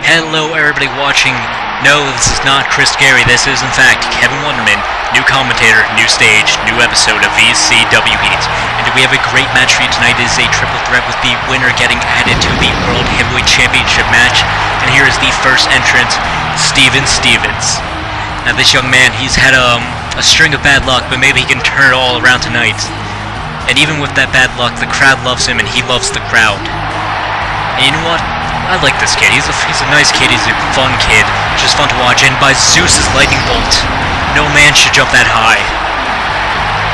Hello everybody watching. No, this is not Chris Gary, this is in fact Kevin Wonderman, new commentator, new stage, new episode of VCW Heat. And we have a great match for you tonight. It is a triple threat with the winner getting added to the World Heavyweight Championship match. And here is the first entrant, Steven Stevens. Now this young man, he's had a string of bad luck, but maybe he can turn it all around tonight. And even with that bad luck, the crowd loves him and he loves the crowd. And you know what? I like this kid. He's a nice kid. He's a fun kid. Just fun to watch. And by Zeus's lightning bolt, no man should jump that high.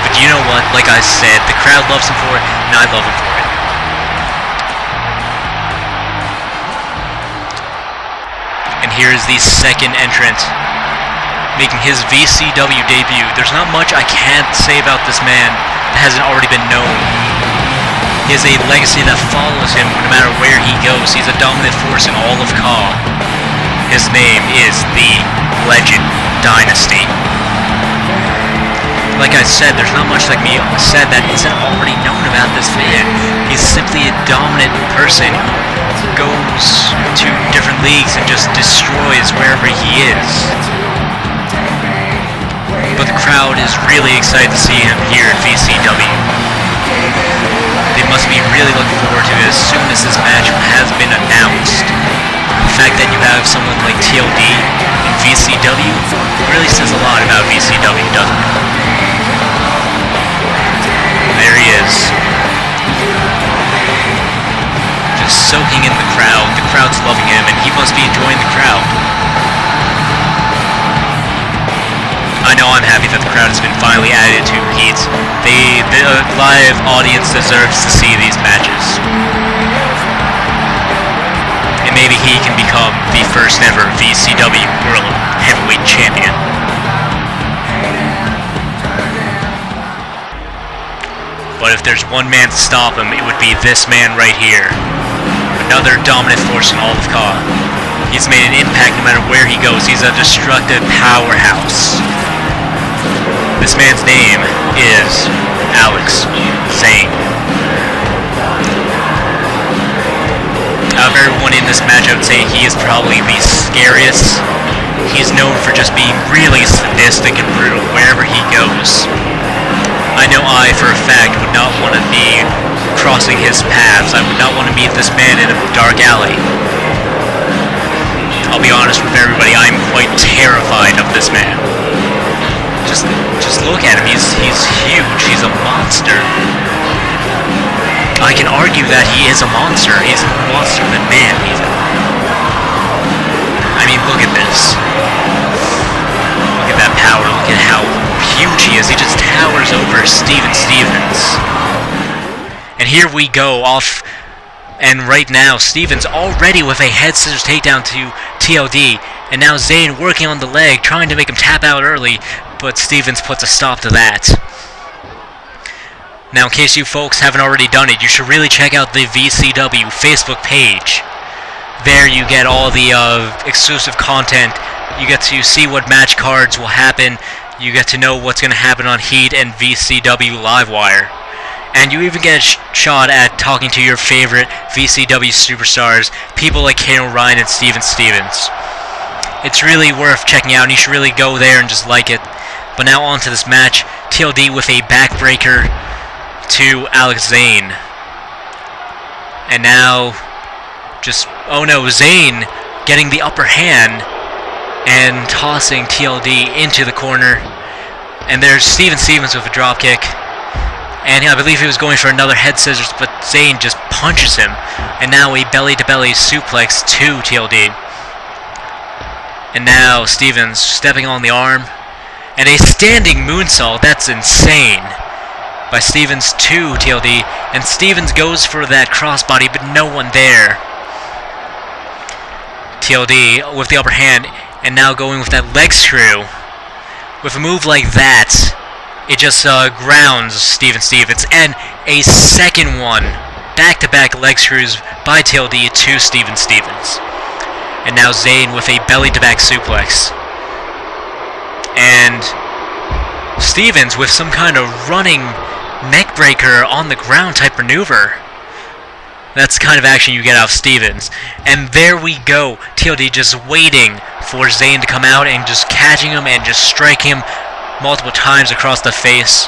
But you know what? Like I said, the crowd loves him for it, and I love him for it. And here is the second entrant, making his VCW debut. There's not much I can't say about this man that hasn't already been known. He has a legacy that follows him no matter where he goes. He's a dominant force in all of KAW. His name is the Legend Dynasty. Like I said, there's not much like me said that isn't already known about this man. He's simply a dominant person who goes to different leagues and just destroys wherever he is. But the crowd is really excited to see him here at VCW. They must be really looking forward to it as soon as this match has been announced. The fact that you have someone like TLD in VCW really says a lot about VCW, doesn't it? There he is. Just soaking in the crowd. The crowd's loving him and he must be enjoying the crowd. I know I'm happy that the crowd has been finally added to Heat. The live audience deserves to see these matches. And maybe he can become the first ever VCW World Heavyweight Champion. But if there's one man to stop him, it would be this man right here. Another dominant force in all of KAW. He's made an impact no matter where he goes. He's a destructive powerhouse. This man's name is Zane. Out of everyone in this match, I would say he is probably the scariest. He's known for just being really sadistic and brutal wherever he goes. I know I, for a fact, would not want to be crossing his paths. I would not want to meet this man in a dark alley. I'll be honest with everybody, I'm quite terrified of this man. Just look at him, he's huge, he's a monster. I can argue that he is a monster. He's a monster than man. I mean, look at this. Look at that power, look at how huge he is. He just towers over Steven Stevens. And here we go off, and right now, Stevens already with a head scissors takedown to TLD, and now Zane working on the leg, trying to make him tap out early, but Stevens puts a stop to that. Now, in case you folks haven't already done it, you should really check out the VCW Facebook page. There you get all the exclusive content. You get to see what match cards will happen. You get to know what's going to happen on Heat and VCW LiveWire. And you even get a shot at talking to your favorite VCW superstars, people like Kane O'Ryan and Steven Stevens. It's really worth checking out, and you should really go there and just like it. But now on to this match, TLD with a backbreaker to Zane. And now, oh no, Zane getting the upper hand and tossing TLD into the corner. And there's Steven Stevens with a dropkick. And I believe he was going for another head scissors, but Zane just punches him. And now a belly-to-belly suplex to TLD. And now Stevens stepping on the arm. And a standing moonsault, that's insane. By Stevens to TLD. And Stevens goes for that crossbody, but no one there. TLD with the upper hand. And now going with that leg screw. With a move like that, it just grounds Steven Stevens. And a second one. Back-to-back leg screws by TLD to Steven Stevens. And now Zane with a belly-to-back suplex. And Stevens with some kind of running neckbreaker on the ground type maneuver. That's the kind of action you get out of Stevens. And there we go. TLD just waiting for Zane to come out and just catching him and just striking him multiple times across the face.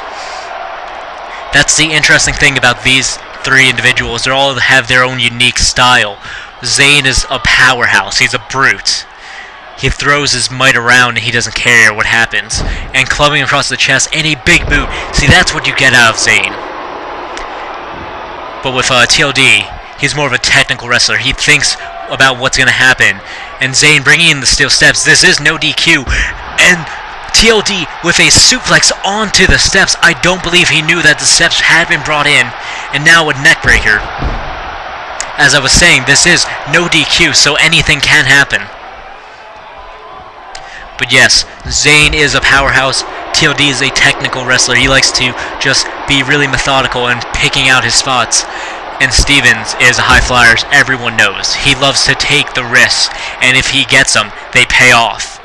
That's the interesting thing about these three individuals. They all have their own unique style. Zane is a powerhouse. He's a brute. He throws his might around and he doesn't care what happens. And clubbing across the chest and a big boot. See, that's what you get out of Zane. But with TLD, he's more of a technical wrestler. He thinks about what's going to happen. And Zane bringing in the steel steps. This is no DQ. And TLD with a suplex onto the steps. I don't believe he knew that the steps had been brought in. And now a neckbreaker. As I was saying, this is no DQ, so anything can happen. But yes, Zane is a powerhouse. TLD is a technical wrestler. He likes to just be really methodical and picking out his spots. And Stevens is a high flyer, as everyone knows. He loves to take the risks, and if he gets them, they pay off.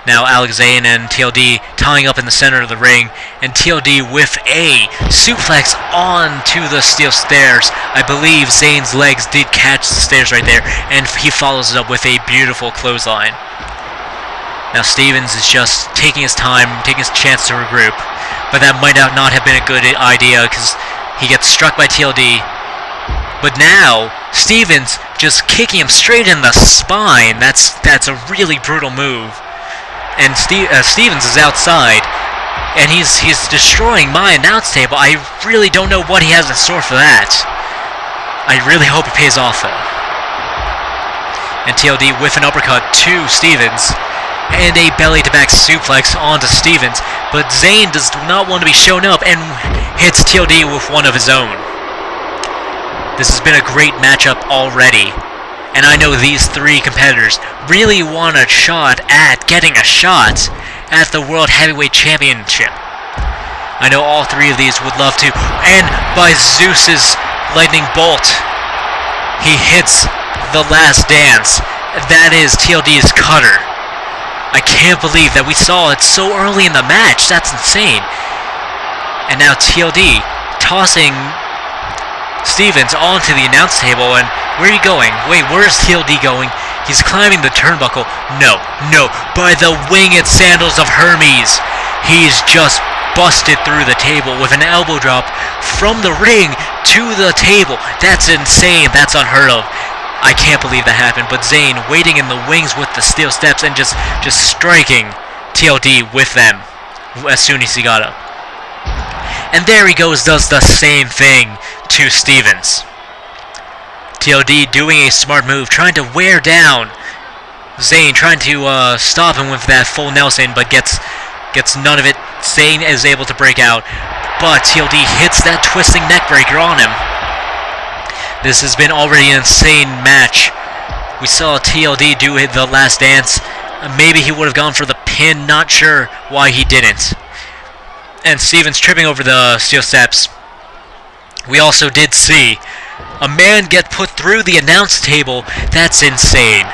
Now Zane and TLD tying up in the center of the ring, and TLD with a suplex onto the steel stairs. I believe Zane's legs did catch the stairs right there, and he follows it up with a beautiful clothesline. Now Stevens is just taking his time, taking his chance to regroup, but that might not have been a good idea because he gets struck by TLD. But now Stevens just kicking him straight in the spine. That's a really brutal move. And Stevens is outside, and he's destroying my announce table. I really don't know what he has in store for that. I really hope it pays off though. And TLD with an uppercut to Stevens. And a belly-to-back suplex onto Stevens, but Zane does not want to be shown up and hits TLD with one of his own. This has been a great matchup already, and I know these three competitors really want a shot at getting a shot at the World Heavyweight Championship. I know all three of these would love to, and by Zeus's lightning bolt, he hits the last dance. That is TLD's cutter. I can't believe that we saw it so early in the match. That's insane. And now TLD tossing Stevens onto the announce table. And where are you going? Wait, where's TLD going? He's climbing the turnbuckle. No. By the winged sandals of Hermes. He's just busted through the table with an elbow drop from the ring to the table. That's insane. That's unheard of. I can't believe that happened, but Zane waiting in the wings with the steel steps and just striking TLD with them as soon as he got up. And there he goes, does the same thing to Stevens. TLD doing a smart move, trying to wear down Zane, trying to stop him with that full Nelson, but gets none of it. Zane is able to break out, but TLD hits that twisting neckbreaker on him. This has been already an insane match. We saw TLD do the last dance. Maybe he would have gone for the pin, not sure why he didn't. And Stevens tripping over the steel steps. We also did see a man get put through the announce table. That's insane.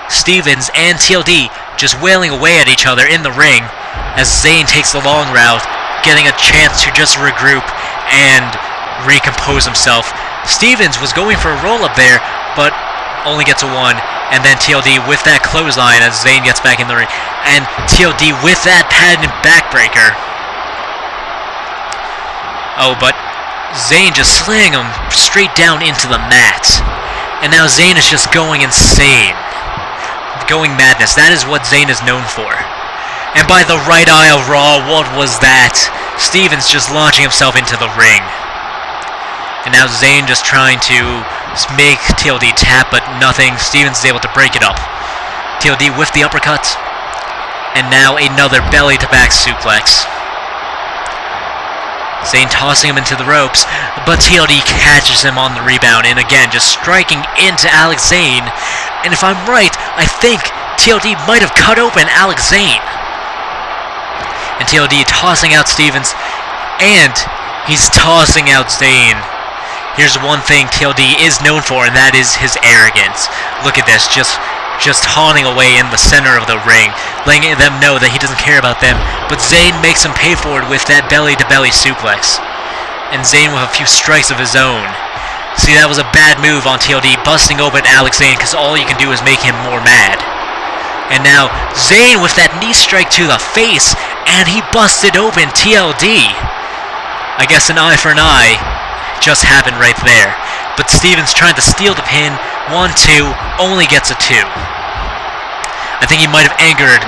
Stevens and TLD just wailing away at each other in the ring as Zane takes the long route, getting a chance to just regroup and recompose himself. Stevens was going for a roll-up there, but only gets a one. And then TLD with that clothesline as Zane gets back in the ring. And TLD with that patented backbreaker. Oh, but Zane just slinging him straight down into the mat. And now Zane is just going insane. Going madness. That is what Zane is known for. And by the right eye of Raw, what was that? Stevens just launching himself into the ring. And now Zane just trying to make TLD tap, but nothing. Stevens is able to break it up. TLD with the uppercut. And now another belly-to-back suplex. Zane tossing him into the ropes, but TLD catches him on the rebound, and again, just striking into Zane. And if I'm right, I think TLD might have cut open Zane. And TLD tossing out Stevens, and he's tossing out Zane. Here's one thing TLD is known for, and that is his arrogance. Look at this, just haunting away in the center of the ring, letting them know that he doesn't care about them. But Zane makes him pay for it with that belly-to-belly suplex. And Zane with a few strikes of his own. See, that was a bad move on TLD, busting open Alex Zane, because all you can do is make him more mad. And now, Zane with that knee strike to the face, and he busted open TLD. I guess an eye for an eye just happened right there. But Stevens trying to steal the pin, 1-2, only gets a 2. I think he might have angered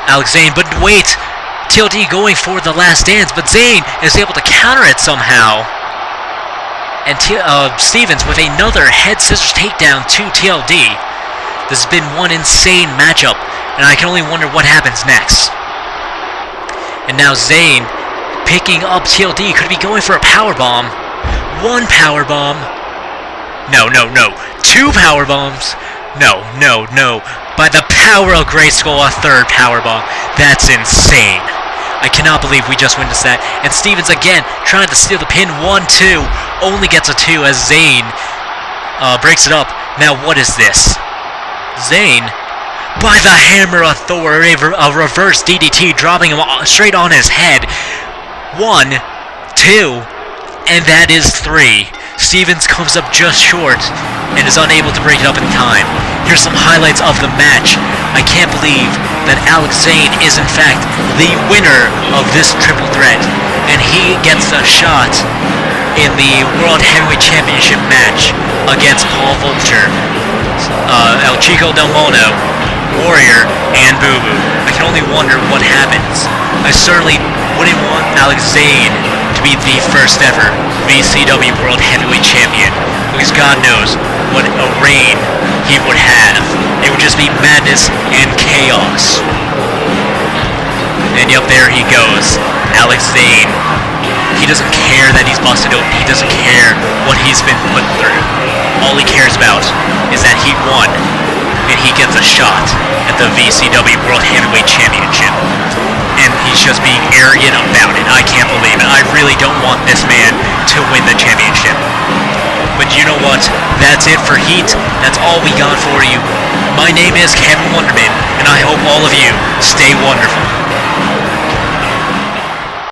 Alex Zane, but wait, TLD going for the last dance, but Zane is able to counter it somehow. And Stevens with another head scissors takedown to TLD. This has been one insane matchup, and I can only wonder what happens next. And now Zane picking up TLD, could be going for a powerbomb. One powerbomb. No. Two powerbombs. No. By the power of Grayskull, a third powerbomb. That's insane. I cannot believe we just witnessed that. And Stevens again trying to steal the pin. 1-2. Only gets a 2 as Zane breaks it up. Now what is this? Zane, by the hammer of Thor, a reverse DDT, dropping him straight on his head. 1, 2, and that is 3. Stevens comes up just short and is unable to break it up in time. Here's some highlights of the match. I can't believe that Alex Zane is in fact the winner of this triple threat, and he gets a shot in the World Heavyweight Championship match against Paul Volcher, El Chico Del Mono, Warrior, and Bubu. I can only wonder what happens. I certainly wouldn't want Alex Zane to be the first ever VCW World Heavyweight Champion, because God knows what a reign he would have. It would just be madness and chaos. And yep, there he goes, Alex Zane. He doesn't care that he's busted open. He doesn't care what he's been put through. All he cares about is that he won, and he gets a shot at the VCW World Heavyweight Championship. And he's just being arrogant about it. I can't believe it. I really don't want this man to win the championship. But you know what? That's it for Heat. That's all we got for you. My name is Kevin Wonderman, and I hope all of you stay wonderful.